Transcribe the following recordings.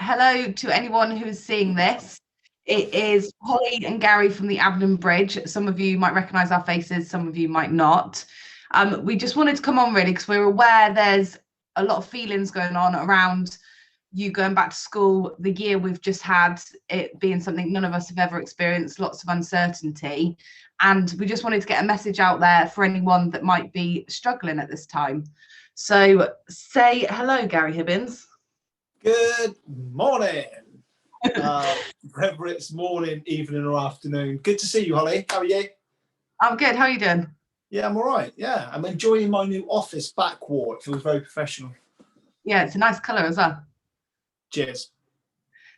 hello to anyone who is seeing this. It is Holly and Gary from the Aberdeen Bridge. Some of you might recognise our faces, some of you might not. We just wanted to come on really because we're aware there's a lot of feelings going on around you going back to school, the year we've just had, it being something none of us have ever experienced, lots of uncertainty. And we just wanted to get a message out there for anyone that might be struggling at this time. So say hello, Gary Hibbins. Good morning. Whether it's morning, evening or afternoon. Good to see you, Holly. How are you? I'm good. How are you doing? Yeah, I'm all right. Yeah, I'm enjoying my new office back wall. It feels very professional. Yeah, it's a nice colour as well. Cheers.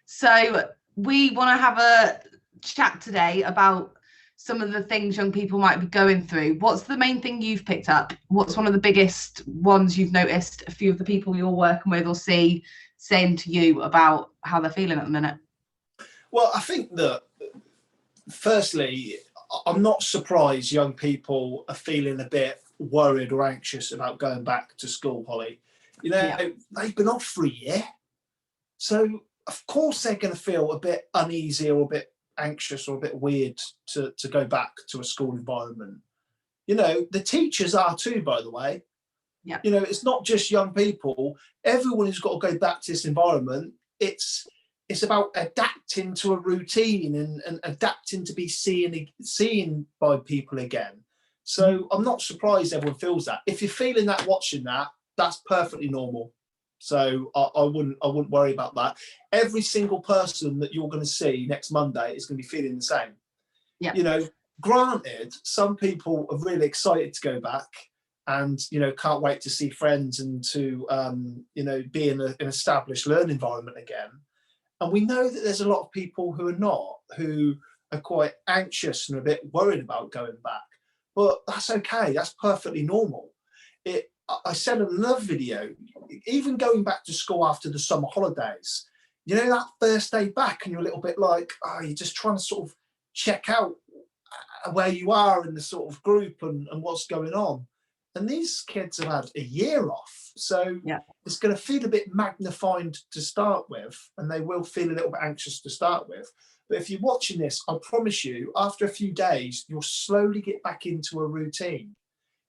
So we want to have a chat today about some of the things young people might be going through. What's the main thing you've picked up? What's one of the biggest ones you've noticed a few of the people you're working with or see saying to you about how they're feeling at the minute? Well, I think that firstly, I'm not surprised young people are feeling a bit worried or anxious about going back to school, Holly. You know, they've been off for a year. So, of course, they're going to feel a bit uneasy or a bit anxious or a bit weird to go back to a school environment. You know, the teachers are too, by the way. Yeah. You know, it's not just young people. Everyone who's got to go back to this environment, it's about adapting to a routine and adapting to be seen by people again. So I'm not surprised everyone feels that. If you're feeling that watching that, that's perfectly normal. So I wouldn't worry about that. Every single person that you're going to see next Monday is going to be feeling the same. Yeah. You know, granted, some people are really excited to go back and, you know, can't wait to see friends and to, you know, be in an established learning environment again. And we know that there's a lot of people who are not, who are quite anxious and a bit worried about going back. But that's okay. That's perfectly normal. I said in another video, even going back to school after the summer holidays, you know, that first day back and you're a little bit like, oh, you're just trying to sort of check out where you are in the sort of group and what's going on. And these kids have had a year off. So it's going to feel a bit magnified to start with, and they will feel a little bit anxious to start with. But if you're watching this, I promise you, after a few days, you'll slowly get back into a routine.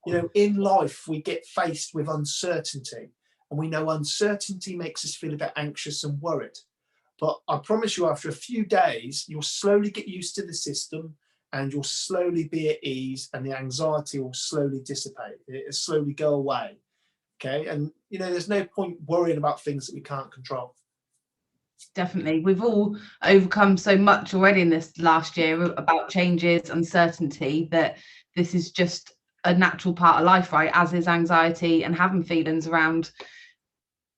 You know, in life, we get faced with uncertainty, and we know uncertainty makes us feel a bit anxious and worried. But I promise you, after a few days, you'll slowly get used to the system and you'll slowly be at ease and the anxiety will slowly dissipate. It'll slowly go away. Okay. And, you know, there's no point worrying about things that we can't control. Definitely. We've all overcome so much already in this last year about changes, uncertainty, that this is just a natural part of life, right? As is anxiety and having feelings around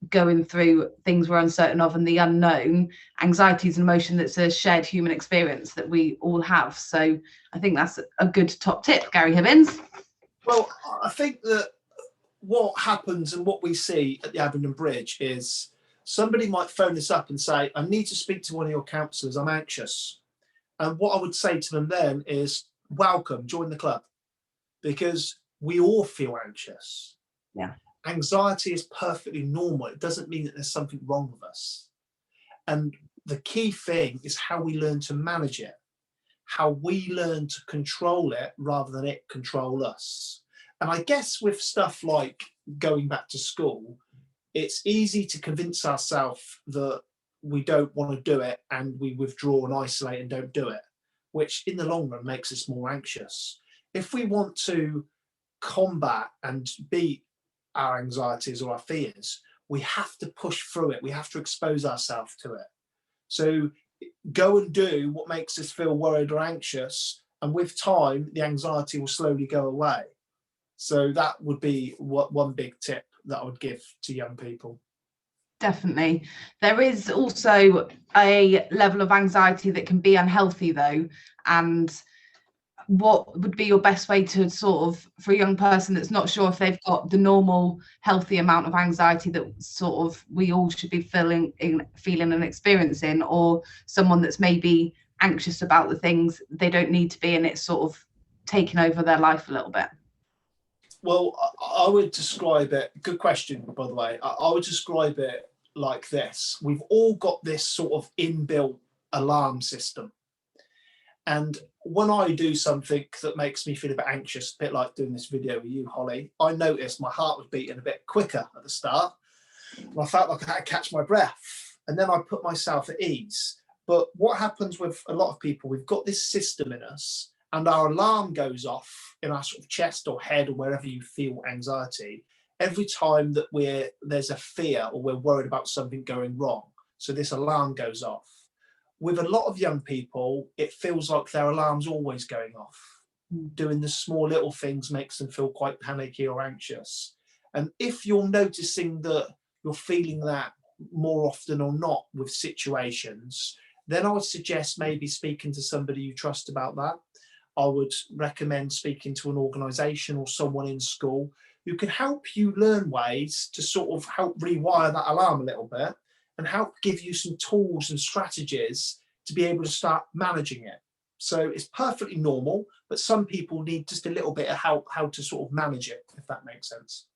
going through things we're uncertain of and the unknown. Anxiety is an emotion that's a shared human experience that we all have. So I think that's a good top tip, Gary Hibbins. Well, I think that what happens and what we see at the Aberdeen Bridge is somebody might phone us up and say, I need to speak to one of your counsellors, I'm anxious. And what I would say to them then is, welcome, join the club, because we all feel anxious. Yeah. Anxiety is perfectly normal. It doesn't mean that there's something wrong with us. And the key thing is how we learn to manage it, how we learn to control it rather than it control us. And I guess with stuff like going back to school, it's easy to convince ourselves that we don't want to do it and we withdraw and isolate and don't do it, which in the long run makes us more anxious. If we want to combat and beat our anxieties or our fears, we have to push through it. We have to expose ourselves to it. So go and do what makes us feel worried or anxious, and with time, the anxiety will slowly go away. So that would be one big tip that I would give to young people. Definitely. There is also a level of anxiety that can be unhealthy, though. And what would be your best way to sort of, for a young person that's not sure if they've got the normal healthy amount of anxiety that sort of we all should be feeling and experiencing, or someone that's maybe anxious about the things they don't need to be and it's sort of taking over their life a little bit? Well, I would describe it, good question, by the way. I would describe it like this. We've all got this sort of inbuilt alarm system. And when I do something that makes me feel a bit anxious, a bit like doing this video with you, Holly, I noticed my heart was beating a bit quicker at the start. And I felt like I had to catch my breath. And then I put myself at ease. But what happens with a lot of people, we've got this system in us, and our alarm goes off in our sort of chest or head or wherever you feel anxiety every time that there's a fear or we're worried about something going wrong. So this alarm goes off. With a lot of young people, it feels like their alarm's always going off. Doing the small little things makes them feel quite panicky or anxious. And if you're noticing that you're feeling that more often or not with situations, then I would suggest maybe speaking to somebody you trust about that. I would recommend speaking to an organisation or someone in school who can help you learn ways to sort of help rewire that alarm a little bit and help give you some tools and strategies to be able to start managing it. So it's perfectly normal, but some people need just a little bit of help how to sort of manage it, if that makes sense.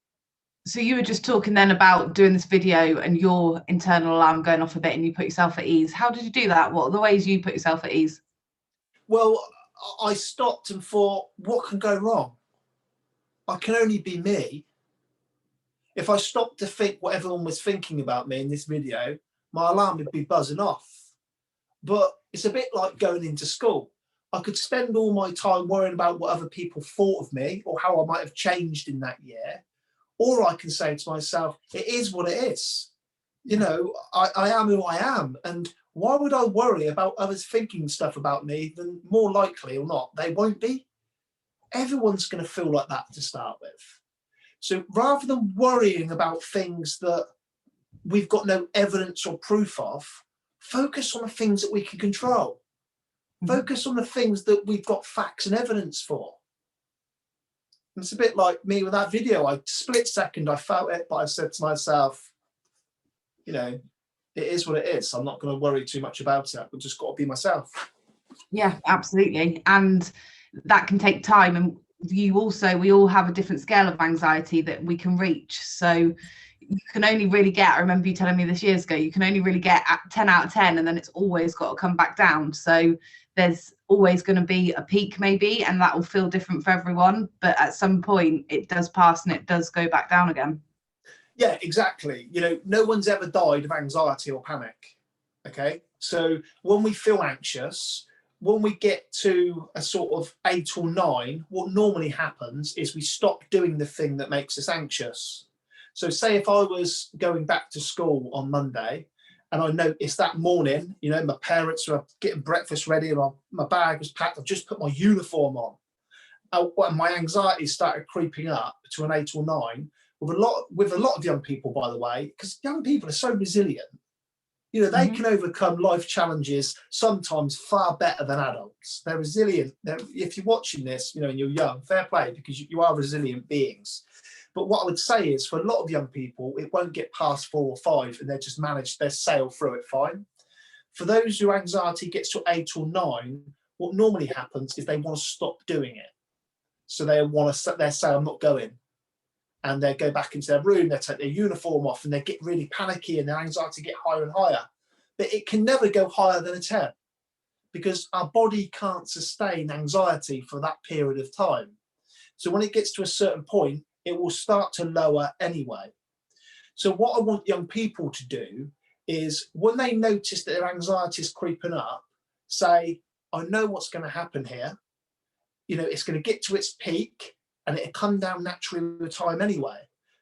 So you were just talking then about doing this video and your internal alarm going off a bit and you put yourself at ease. How did you do that? What are the ways you put yourself at ease? Well, I stopped and thought, what can go wrong? I can only be me. If I stopped to think what everyone was thinking about me in this video, my alarm would be buzzing off. But it's a bit like going into school. I could spend all my time worrying about what other people thought of me or how I might have changed in that year. Or I can say to myself, it is what it is. You know, I am who I am. And why would I worry about others thinking stuff about me than more likely or not, they won't be? Everyone's going to feel like that to start with. So rather than worrying about things that we've got no evidence or proof of, focus on the things that we can control. Focus on the things that we've got facts and evidence for. And it's a bit like me with that video. Split second, I felt it, but I said to myself, you know, it is what it is. I'm not going to worry too much about it. I've just got to be myself. Yeah, absolutely. And that can take time. And we all have a different scale of anxiety that we can reach. So you can only really get, I remember you telling me this years ago, you can only really get at 10 out of 10, and then it's always got to come back down. So there's always going to be a peak maybe, and that will feel different for everyone. But at some point it does pass and it does go back down again. Yeah, exactly. You know, no one's ever died of anxiety or panic. Okay. So when we feel anxious, when we get to a sort of 8 or 9, what normally happens is we stop doing the thing that makes us anxious. So say if I was going back to school on Monday and I noticed that morning, you know, my parents were getting breakfast ready and my bag was packed, I've just put my uniform on. And my anxiety started creeping up to an 8 or 9 with a lot of young people, by the way, because young people are so resilient. You know, they can overcome life challenges sometimes far better than adults. They're resilient. If you're watching this, you know, and you're young, fair play, because you are resilient beings. But what I would say is for a lot of young people, it won't get past 4 or 5 and they just manage, they sail through it fine. For those who anxiety gets to 8 or 9, what normally happens is they want to stop doing it. So they say, I'm not going. And they go back into their room, they take their uniform off and they get really panicky and their anxiety get higher and higher. But it can never go higher than a 10 because our body can't sustain anxiety for that period of time. So when it gets to a certain point, it will start to lower anyway. So what I want young people to do is when they notice that their anxiety is creeping up, say, I know what's going to happen here. You know, it's going to get to its peak and it'll come down naturally with time anyway.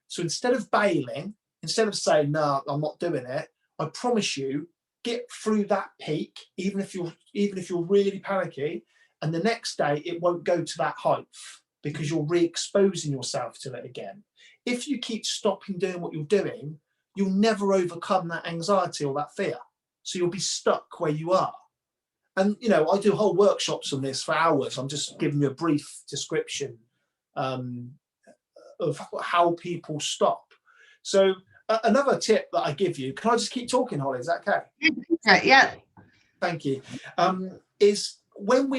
So instead of bailing, instead of saying, no, I'm not doing it, I promise you, get through that peak, even if you're really panicky, and the next day it won't go to that height because you're re-exposing yourself to it again. If you keep stopping doing what you're doing, you'll never overcome that anxiety or that fear. So you'll be stuck where you are. And, you know, I do whole workshops on this for hours. I'm just giving you a brief description of how people stop. So another tip that I give you, can I just keep talking, Holly? Is that okay? Yeah. Thank you. Is when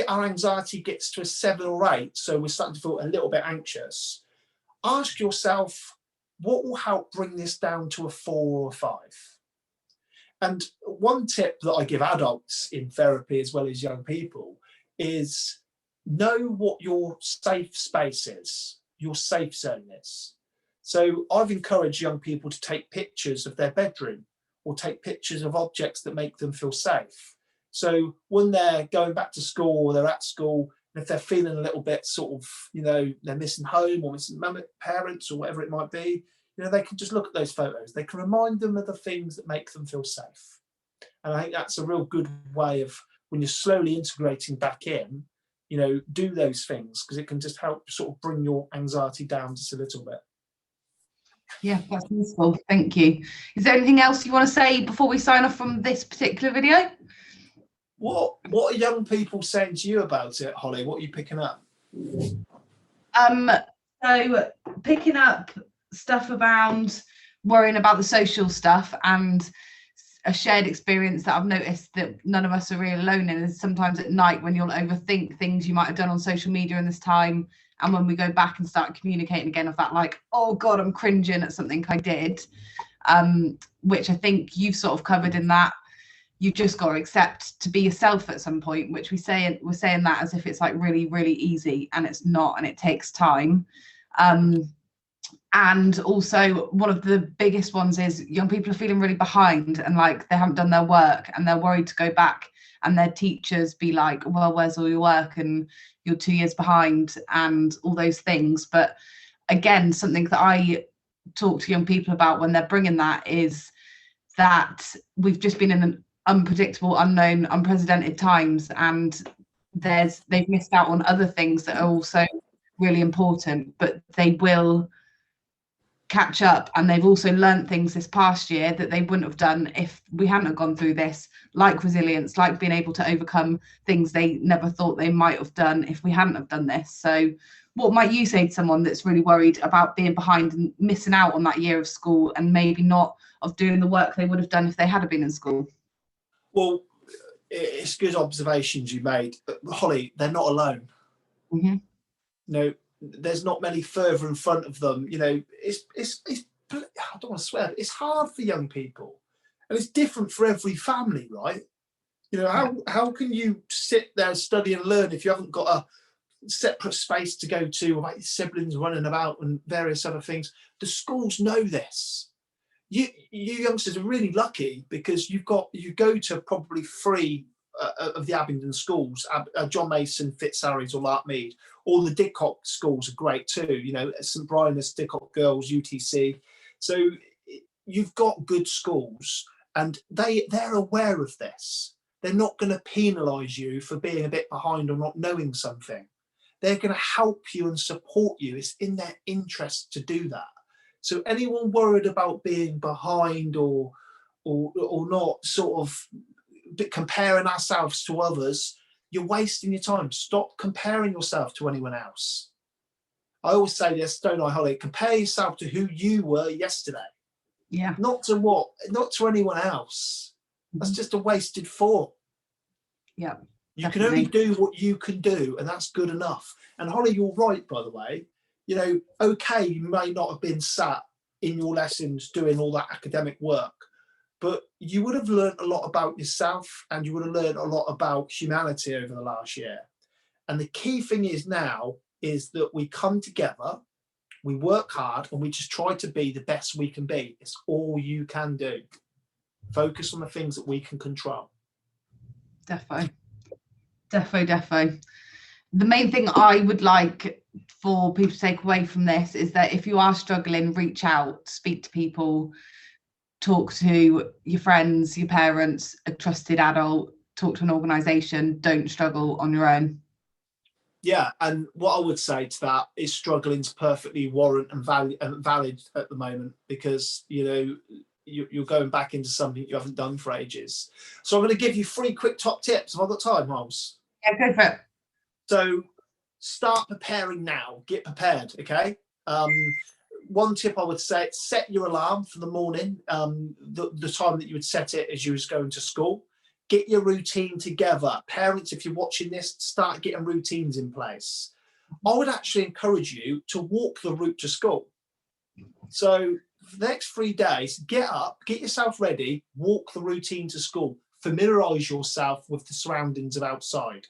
our anxiety gets to a 7 or 8, so we're starting to feel a little bit anxious, ask yourself, what will help bring this down to a 4 or a 5? And one tip that I give adults in therapy as well as young people is know what your safe space is, your safe zone is. So I've encouraged young people to take pictures of their bedroom or take pictures of objects that make them feel safe. So when they're going back to school or they're at school, and if they're feeling a little bit sort of, they're missing home or missing parents or whatever it might be, they can just look at those photos. They can remind them of the things that make them feel safe. And I think that's a real good way of, when you're slowly integrating back in, do those things, because it can just help sort of bring your anxiety down just a little bit. Yeah, that's useful. Thank you. Is there anything else you want to say before we sign off from this particular video? What are young people saying to you about it, Holly? What are you picking up? So picking up stuff around worrying about the social stuff, and a shared experience that I've noticed that none of us are really alone in is sometimes at night when you'll overthink things you might have done on social media in this time, and when we go back and start communicating again of that, like, oh god, I'm cringing at something I did, which I think you've sort of covered in that you've just got to accept to be yourself at some point, which we're saying that as if it's like really, really easy, and it's not, and it takes time. And also one of the biggest ones is young people are feeling really behind, and like they haven't done their work, and they're worried to go back and their teachers be like, well, where's all your work, and you're 2 years behind, and all those things. But again, something that I talk to young people about when they're bringing that is that we've just been in an unpredictable, unknown, unprecedented times, and they've missed out on other things that are also really important, but they will catch up. And they've also learned things this past year that they wouldn't have done if we hadn't have gone through this, like resilience, like being able to overcome things they never thought they might have done if we hadn't have done this. So what might you say to someone that's really worried about being behind and missing out on that year of school, and maybe not of doing the work they would have done if they had been in school? Well, it's good observations you made. But Holly, they're not alone. Mm-hmm. There's not many further in front of them. It's I don't want to swear, but it's hard for young people, and it's different for every family, right? How can you sit there and study and learn if you haven't got a separate space to go to, like siblings running about and various other things? The schools know this. You youngsters are really lucky because you go to probably 3 of the Abingdon schools, John Mason, Fitzharris or Larkmead. All the Didcot schools are great too, St Brianus, Didcot Girls, UTC. So you've got good schools, and they're aware of this. They're not going to penalise you for being a bit behind or not knowing something. They're going to help you and support you. It's in their interest to do that. So anyone worried about being behind or not sort of comparing ourselves to others, you're wasting your time. Stop comparing yourself to anyone else. I always say this, don't I, Holly? Compare yourself to who you were yesterday. Yeah. Not to anyone else. That's just a wasted thought. Yeah. You Definitely. can only do what you can do, and that's good enough. And Holly, you're right, by the way. Okay, you may not have been sat in your lessons doing all that academic work, but you would have learned a lot about yourself, and you would have learned a lot about humanity over the last year. And the key thing is now is that we come together, we work hard, and we just try to be the best we can be. It's all you can do. Focus on the things that we can control. Defo. The main thing I would like for people to take away from this is that if you are struggling, reach out, speak to people, talk to your friends, your parents, a trusted adult, talk to an organisation. Don't struggle on your own. Yeah, and what I would say to that is struggling to perfectly warrant and valid at the moment, because you're going back into something you haven't done for ages. So I'm going to give you 3 quick top tips. Have I got time, Miles? Yeah, go for it. So start preparing now. Get prepared, okay? One tip I would say, set your alarm for the morning, the time that you would set it as you was going to school. Get your routine together. Parents, if you're watching this, start getting routines in place. I would actually encourage you to walk the route to school. So for the next 3 days, get up, get yourself ready, walk the routine to school, familiarise yourself with the surroundings of outside.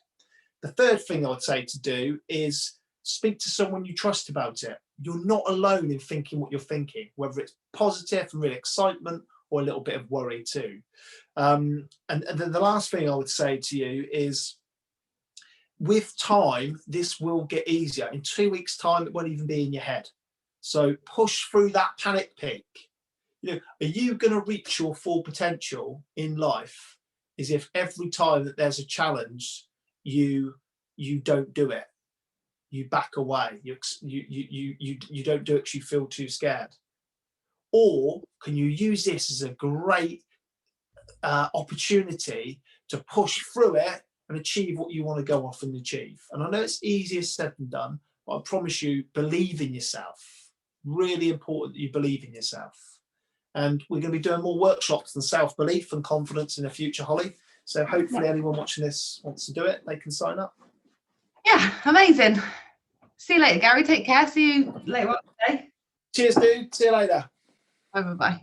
The third thing I would say to do is speak to someone you trust about it. You're not alone in thinking what you're thinking, whether it's positive and real excitement or a little bit of worry too. And then the last thing I would say to you is, with time, this will get easier. In 2 weeks' time, it won't even be in your head. So push through that panic peak. You know, are you going to reach your full potential in life? Is if every time that there's a challenge, you don't do it, you back away, you don't do it because you feel too scared? Or can you use this as a great opportunity to push through it and achieve what you want to go off and achieve? And I know it's easier said than done, but I promise you, believe in yourself. Really important that you believe in yourself. And we're going to be doing more workshops on self-belief and confidence in the future, Holly. So hopefully anyone watching this wants to do it, they can sign up. Yeah, amazing. See you later, Gary. Take care. See you later on today. Cheers, dude. See you later. Bye bye.